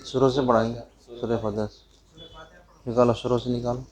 शुरू से पढ़ाएंगे सूरह फातिहा निकालो, शुरू से निकालो।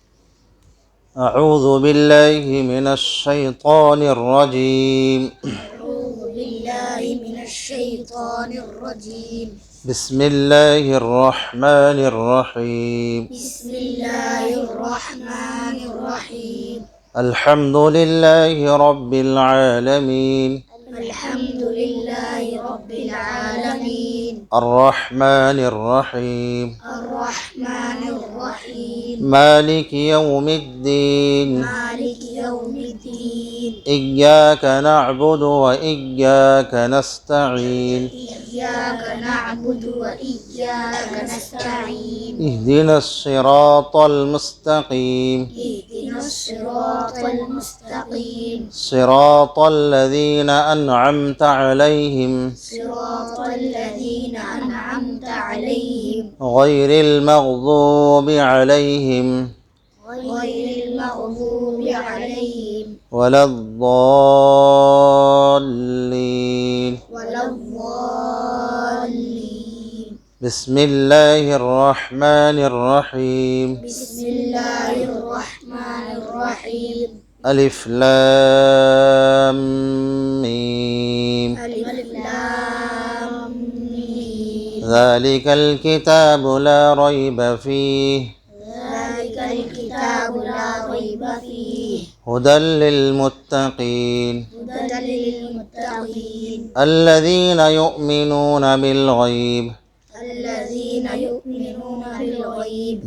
अऊज़ु बिल्लाहि मिनश शैतानिर रजीम। अऊज़ु बिल्लाहि मिनश शैतानिर रजीम। बिस्मिल्लाहिर रहमानिर रहीम। बिस्मिल्लाहिर रहमानिर रहीम। अल्हम्दुलिल्लाहि रब्बिल आलमीन। अल्हम्दुलिल्लाहि रब्बिल आलमीन। अर्रहमानिर रहीम। अर्रहमानिर रहीम। मालिकि यौमिद्दीन। मालिकि यौमिद्दीन। इय्याक नअबुदु व इय्याक नस्तईन। इय्याक नअबुदु व इय्याक नस्तईन। इहदिनस सिरातल मुस्तकीम। इहदिनस सिरातल मुस्तकीम। सिरातल लज़ीना अनअमत अलैहिम सिरातल लज़ीना अनअमत अलैहिम गैरिल मग़ज़ूबि अलैहिम गैरिल मग़ज़ूबि अलैहिम वलद्दाल्लीन। वलद्दाल्लीन। बिस्मिल्लाहिर रहमानिर रहीम। बिस्मिल्लाहिर रहमानिर रहीम। अलिफ लाम मीम। अलिफ लाम मीम। ज़ालिकल किताबु ला रैब फ़ीह ज़ालिकल किताबु ला रैब फ़ीह हुदल लिलमुत्तक़ीन हुदल लिलमुत्तक़ीन अल्लज़ीन युमिनून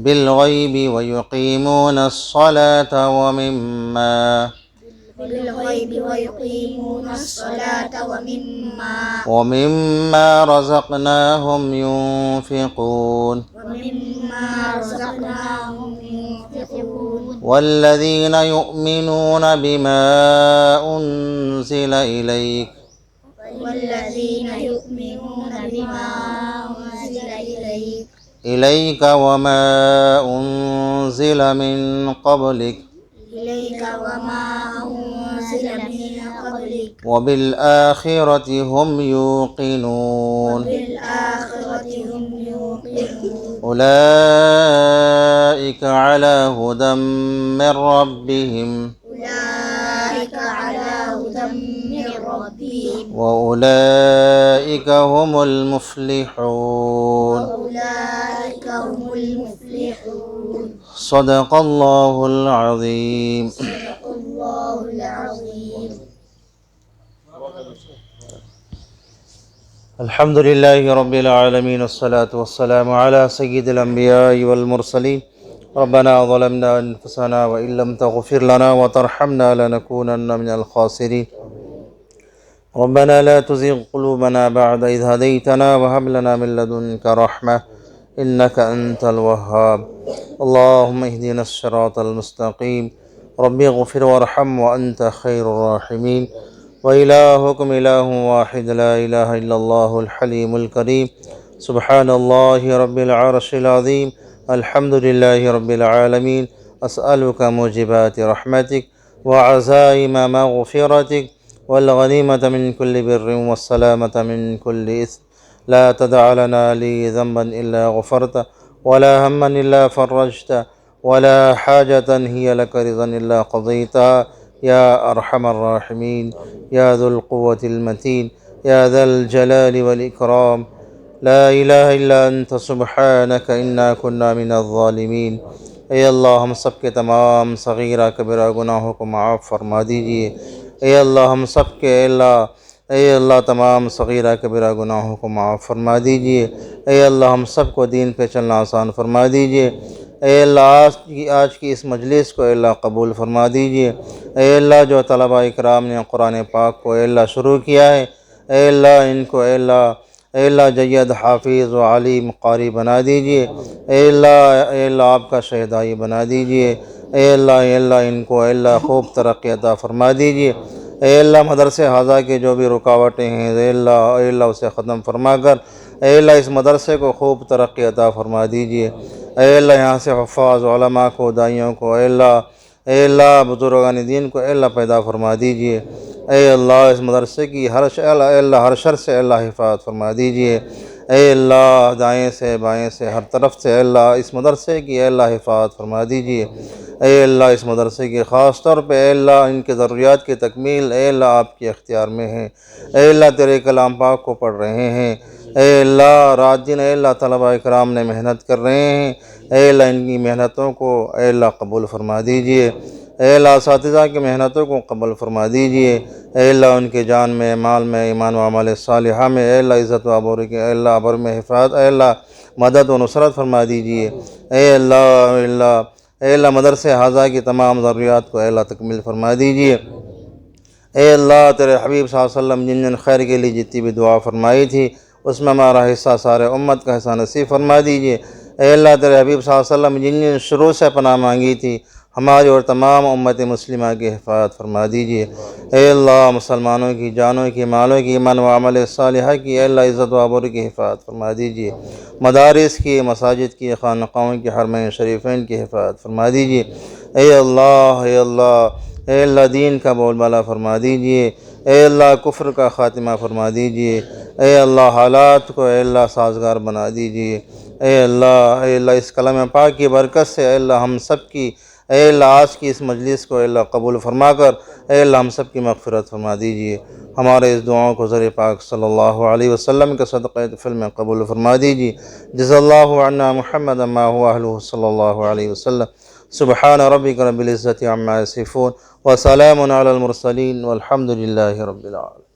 बिल गैब व युक़ीमून अस्सलात व मिम्मा रज़क़नाहुम युनफ़िक़ून वल्लज़ीन युमिनून बिमा उन्ज़िल इलैक वमा उन्ज़िल मिन क़ब्लिक वबिलआखिरति हुम यूक़िनून उलाइक अला हुदम मिर रब्बिहिम व उलाइक हुमुल मुफ्लिहून। सदक़ल्लाहुल अज़ीम। अल्हम्दुलिल्लाहि रब्बिल आलमीन वस्सलातु वस्सलामु अला सय्यिदिल अंबियाइ वल मुरसलीन। रब्बना ज़लमना अनफुसना व इल्लम तग़फिर लना व तरहमना लनकूनन्ना मिनल ख़ासिरीन। रब्बना ला तुज़िग़ क़ुलूबना बअद इज़ हदैतना व हब लना मिन लदुनका रहमह इन्नका अंतल वह्हाब। अल्लाहुम्मा इहदिनस सिरातल मुस्तक़ीम रब्बि इग़फिर वरहम व अंत खैरुर राहिमीन। व इलाहुकुम इलाहुन वाहिद ला इलाहा इल्लल्लाहुल हलीमुल करीम। सुब्हानल्लाहि रब्बिल अर्शिल अज़ीम। अल्हम्दुलिल्लाहि रब्बिल आलमीन। अस्अलुका मुजिबाति रहमतिक व अज़ाइम मग़फ़िरतिक वल गनीमत मिन कुल्लि बिर्रिन वस्सलामत मिन कुल्लि इस्म। ला तदअ लना ली ज़ंबन इल्ला गफ़रतह वला हम्मन इल्ला फ़र्रजतह वला हाजतन हिय लक रिज़न इल्ला क़ज़ैतहा या अरहमर राहिमीन या ज़ुल क़ुव्वतिल मतीन या ज़ल जलालि वल इकराम। ला इलाहा इल्ला अंत सुब्हानक इन्ना कुन्ना मिनज़ ज़ालिमीन। ए अल्लाह, हम सब के तमाम सगीरा कबीरा गुनाहों को माफ़ फरमा दीजिए। ए अल्लाह, हम सब के अल्लाह तमाम सगीरा कबीरा गुनाहों को माफ़ फरमा दीजिए। ए अल्लाह, हम सब को दीन पे चलना आसान फरमा दीजिए। ए अल्लाह, आज की इस मजलिस को अल्लाह कबूल फरमा दीजिए। ए अल्लाह, जो तलबा इकराम ने कुरान पाक को अल्लाह शुरू किया है, ए अल्लाह इनको अल्लाह जय्यद हाफिज़ व आलिम क़ारी बना दीजिए। ए अल्लाह आपका शहदाई बना दीजिए। ए अल्लाह इनको अल्लाह खूब तरक्की अता फरमा दीजिए। ए अल्लाह, मदरसे हाज़ा के जो भी रुकावटें हैं ए अल्लाह उसे ख़त्म फरमा कर ए अल्लाह इस मदरसे को खूब तरक्की अता फरमा दीजिए। ए अल्लाह, यहाँ से हुफ़्फ़ाज़ उलमा को, दाइयों को ए अल्लाह बुज़ुर्गान दीन को अल्लाह पैदा फरमा दीजिए। ए अल्लाह, इस मदरसे की हर शर से अल्लाह हिफ़ाज़त फरमा दीजिए। اے اللہ دائیں سے بائیں سے ہر طرف سے اے اللہ اس مدرسے کی اے اللہ حفاظت فرما دیجیے۔ اے اللہ اس مدرسے کی خاص طور پہ اے اللہ ان کے ضروریات کی تکمیل اے اللہ آپ کے اختیار میں ہے۔ اے اللہ تیرے کلام پاک کو پڑھ رہے ہیں، اے اللہ رات دن اے اللہ طلباء کرام نے محنت کر رہے ہیں، اے اللہ ان کی محنتوں کو اے اللہ قبول فرما دیجیے۔ اے اللہ اساتذہ کی محنتوں کو قبول فرما دیجیے۔ اے اللہ ان کے جان میں، مال میں، ایمان و عمل صالحہ میں اے اللہ عزت و عبور کے اے اللہ عبر میں حفاظت اے اللہ مدد و نصرت فرما دیجیے۔ اے اللہ اے اللہ مدرسے حاضہ کی تمام ضروریات کو اے اللہ تکمیل فرما دیجیے۔ اے اللہ تیرے حبیب صلی اللہ علیہ وسلم جن خیر کے لیے جتنی بھی دعا فرمائی تھی اس میں ہمارا حصہ سارے امت کا حصہ نصیب فرما دیجیے۔ اے اللہ تیرے حبیب صلی اللہ علیہ وسلم جن شروع سے پناہ مانگی تھی ہماری اور تمام امت مسلمہ کی حفاظت فرما دیجیے۔ اے اللہ مسلمانوں کی جانوں کی مالوں کی ایمان و عمل صالحہ کی اے اللہ عزت و عبور کی حفاظت فرما دیجیے۔ مدارس کی، مساجد کی، خانقاہوں کی، حرمین شریفین کی حفاظت فرما دیجیے۔ اے اللہ اے اللہ اے اللہ دین کا بول بالا فرما دیجیے۔ اے اللہ کفر کا خاتمہ فرما دیجیے۔ اے اللہ حالات کو اے اللہ سازگار بنا دیجیے۔ اے اللہ اس کلام پاک کی برکت سے اے اللہ ہم سب کی اے اللہ آج کی اس مجلس کو اے اللہ قبول فرما کر اے اللہ ہم سب کی مغفرت فرما دیجیے۔ ہمارے اس دعاؤں کو حضور پاک صلی اللہ علیہ وسلم کے صدقہ طفل میں قبول فرما دیجیے۔ جزا اللہ عنا محمد ما هو اہلہ صلی اللہ علیہ وسلم۔ سبحان ربک رب العزت عما یصفون وسلام علی المرسلین والحمد للہ رب العالمین۔